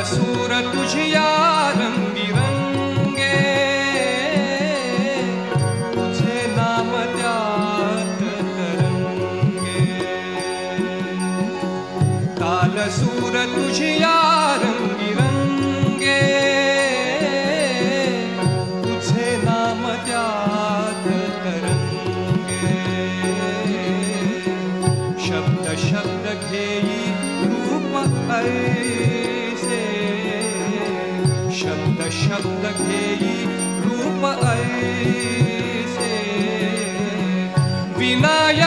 सूर तुझिया रंगबिरंगे, तुझे नाम त्यात तरंगे. ताल सूर तुझिया रंगबिरंगे, तुझे नाम त्यात तरंगे. शब्द शब्द घेई रूप ऐसे, शब्द शब्द घेई रूप ऐसे. विनायक